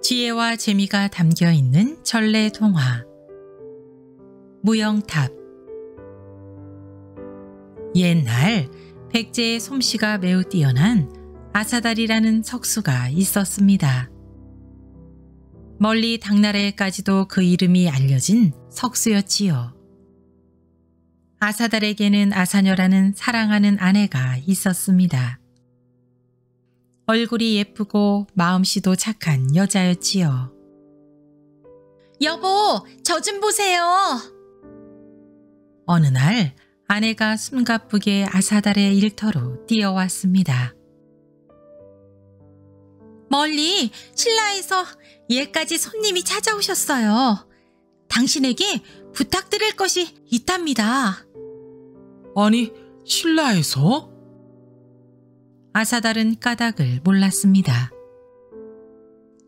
지혜와 재미가 담겨 있는 전래 동화 무영탑. 옛날 백제의 솜씨가 매우 뛰어난 아사달이라는 석수가 있었습니다. 멀리 당나라에까지도 그 이름이 알려진 석수였지요. 아사달에게는 아사녀라는 사랑하는 아내가 있었습니다. 얼굴이 예쁘고 마음씨도 착한 여자였지요. 여보, 저 좀 보세요. 어느 날 아내가 숨가쁘게 아사달의 일터로 뛰어왔습니다. 멀리 신라에서 예까지 손님이 찾아오셨어요. 당신에게 부탁드릴 것이 있답니다. 아니, 신라에서? 아사달은 까닭을 몰랐습니다.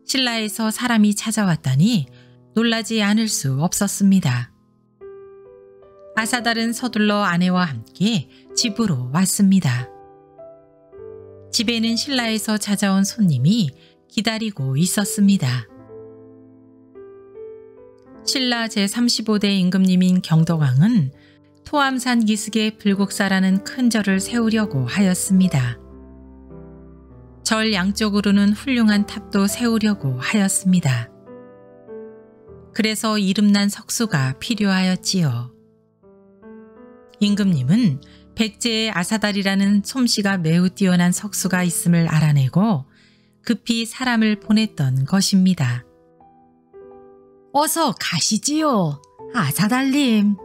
신라에서 사람이 찾아왔다니 놀라지 않을 수 없었습니다. 아사달은 서둘러 아내와 함께 집으로 왔습니다. 집에는 신라에서 찾아온 손님이 기다리고 있었습니다. 신라 제35대 임금님인 경덕왕은 토암산 기슭에 불국사라는 큰 절을 세우려고 하였습니다. 절 양쪽으로는 훌륭한 탑도 세우려고 하였습니다. 그래서 이름난 석수가 필요하였지요. 임금님은 백제의 아사달이라는 솜씨가 매우 뛰어난 석수가 있음을 알아내고 급히 사람을 보냈던 것입니다. 어서 가시지요, 아사달님.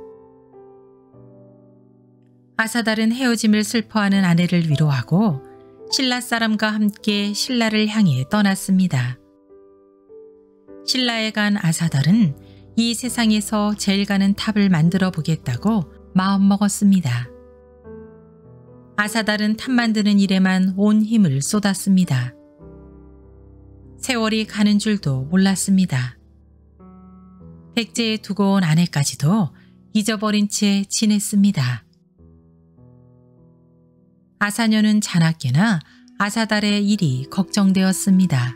아사달은 헤어짐을 슬퍼하는 아내를 위로하고 신라 사람과 함께 신라를 향해 떠났습니다. 신라에 간 아사달은 이 세상에서 제일 가는 탑을 만들어 보겠다고 마음먹었습니다. 아사달은 탑 만드는 일에만 온 힘을 쏟았습니다. 세월이 가는 줄도 몰랐습니다. 백제에 두고 온 아내까지도 잊어버린 채 지냈습니다. 아사녀는 자나깨나 아사달의 일이 걱정되었습니다.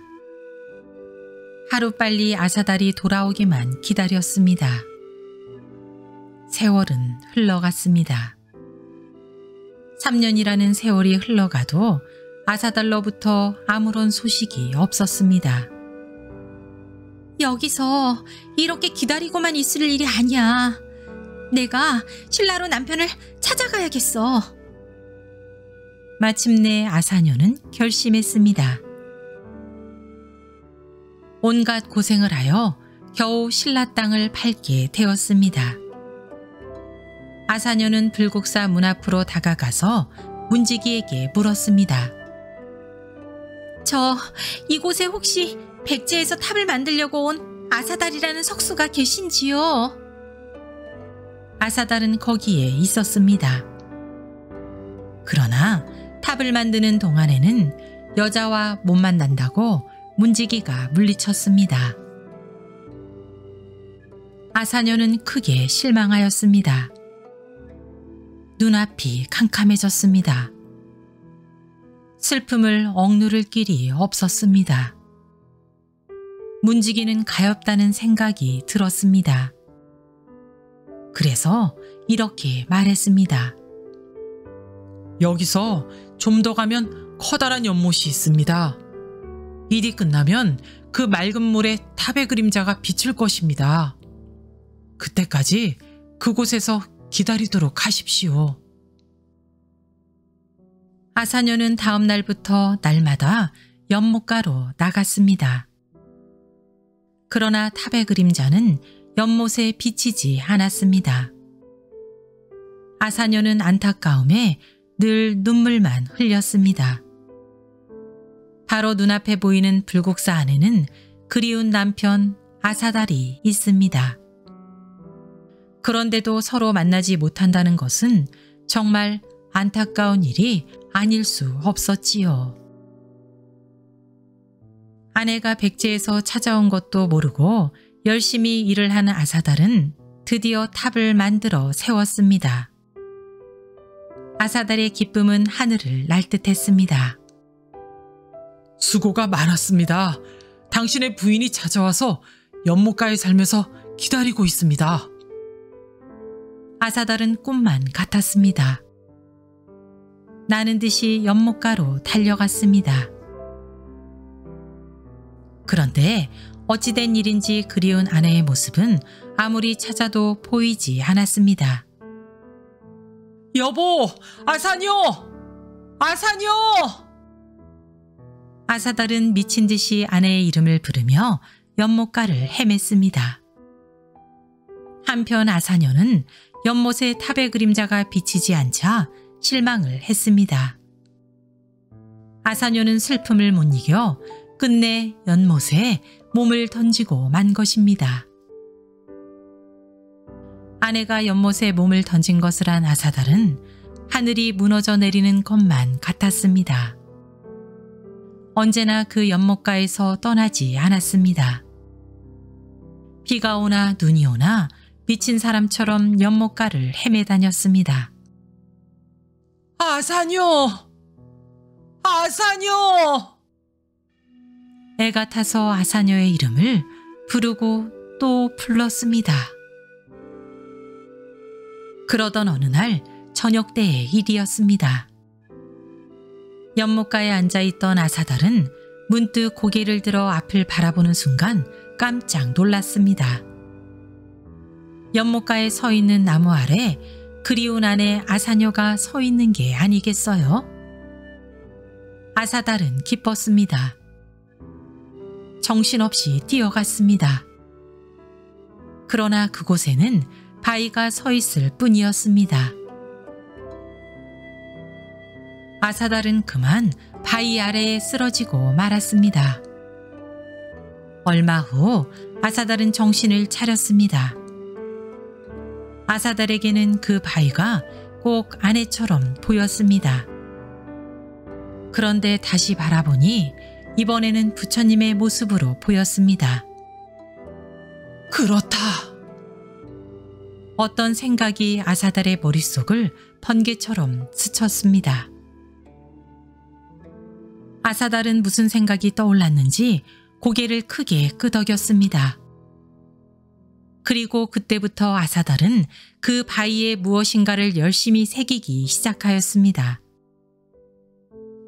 하루빨리 아사달이 돌아오기만 기다렸습니다. 세월은 흘러갔습니다. 3년이라는 세월이 흘러가도 아사달로부터 아무런 소식이 없었습니다. 여기서 이렇게 기다리고만 있을 일이 아니야. 내가 신라로 남편을 찾아가야겠어. 마침내 아사녀는 결심했습니다. 온갖 고생을 하여 겨우 신라 땅을 팔게 되었습니다. 아사녀는 불국사 문 앞으로 다가가서 문지기에게 물었습니다. 저 이곳에 혹시 백제에서 탑을 만들려고 온 아사달이라는 석수가 계신지요? 아사달은 거기에 있었습니다. 그러나 탑을 만드는 동안에는 여자와 못 만난다고 문지기가 물리쳤습니다. 아사녀는 크게 실망하였습니다. 눈앞이 캄캄해졌습니다. 슬픔을 억누를 길이 없었습니다. 문지기는 가엾다는 생각이 들었습니다. 그래서 이렇게 말했습니다. 여기서 좀 더 가면 커다란 연못이 있습니다. 일이 끝나면 그 맑은 물에 탑의 그림자가 비칠 것입니다. 그때까지 그곳에서 기다리도록 하십시오. 아사녀는 다음 날부터 날마다 연못가로 나갔습니다. 그러나 탑의 그림자는 연못에 비치지 않았습니다. 아사녀는 안타까움에 늘 눈물만 흘렸습니다. 바로 눈앞에 보이는 불국사 안에는 그리운 남편 아사달이 있습니다. 그런데도 서로 만나지 못한다는 것은 정말 안타까운 일이 아닐 수 없었지요. 아내가 백제에서 찾아온 것도 모르고 열심히 일을 하는 아사달은 드디어 탑을 만들어 세웠습니다. 아사달의 기쁨은 하늘을 날 듯했습니다. 수고가 많았습니다. 당신의 부인이 찾아와서 연못가에 살면서 기다리고 있습니다. 아사달은 꿈만 같았습니다. 나는 듯이 연못가로 달려갔습니다. 그런데 어찌된 일인지 그리운 아내의 모습은 아무리 찾아도 보이지 않았습니다. 여보, 아사녀! 아사녀! 아사달은 미친 듯이 아내의 이름을 부르며 연못가를 헤맸습니다. 한편 아사녀는 연못에 탑의 그림자가 비치지 않자 실망을 했습니다. 아사녀는 슬픔을 못 이겨 끝내 연못에 몸을 던지고 만 것입니다. 아내가 연못에 몸을 던진 것을 한 아사달은 하늘이 무너져 내리는 것만 같았습니다. 언제나 그 연못가에서 떠나지 않았습니다. 비가 오나 눈이 오나 미친 사람처럼 연못가를 헤매 다녔습니다. 아사녀! 아사녀! 애가 타서 아사녀의 이름을 부르고 또 불렀습니다. 그러던 어느 날 저녁 때의 일이었습니다. 연못가에 앉아있던 아사달은 문득 고개를 들어 앞을 바라보는 순간 깜짝 놀랐습니다. 연못가에 서 있는 나무 아래 그리운 아내 아사녀가 서 있는 게 아니겠어요? 아사달은 기뻤습니다. 정신없이 뛰어갔습니다. 그러나 그곳에는 바위가 서 있을 뿐이었습니다. 아사달은 그만 바위 아래에 쓰러지고 말았습니다. 얼마 후 아사달은 정신을 차렸습니다. 아사달에게는 그 바위가 꼭 아내처럼 보였습니다. 그런데 다시 바라보니 이번에는 부처님의 모습으로 보였습니다. 그렇다. 어떤 생각이 아사달의 머릿속을 번개처럼 스쳤습니다. 아사달은 무슨 생각이 떠올랐는지 고개를 크게 끄덕였습니다. 그리고 그때부터 아사달은 그 바위에 무엇인가를 열심히 새기기 시작하였습니다.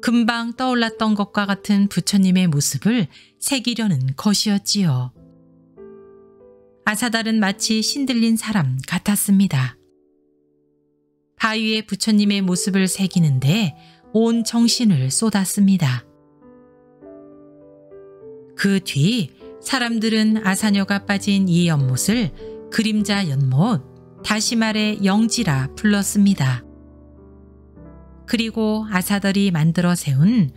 금방 떠올랐던 것과 같은 부처님의 모습을 새기려는 것이었지요. 아사달은 마치 신들린 사람 같았습니다. 바위에 부처님의 모습을 새기는데 온 정신을 쏟았습니다. 그 뒤 사람들은 아사녀가 빠진 이 연못을 그림자 연못, 다시 말해 영지라 불렀습니다. 그리고 아사달이 만들어 세운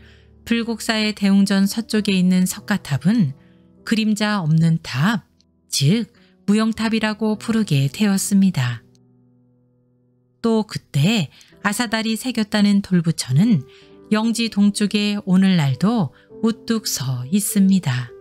불국사의 대웅전 서쪽에 있는 석가탑은 그림자 없는 탑, 즉 무영탑이라고 부르게 되었습니다. 또 그때 아사달이 새겼다는 돌부처는 영지 동쪽에 오늘날도 우뚝 서 있습니다.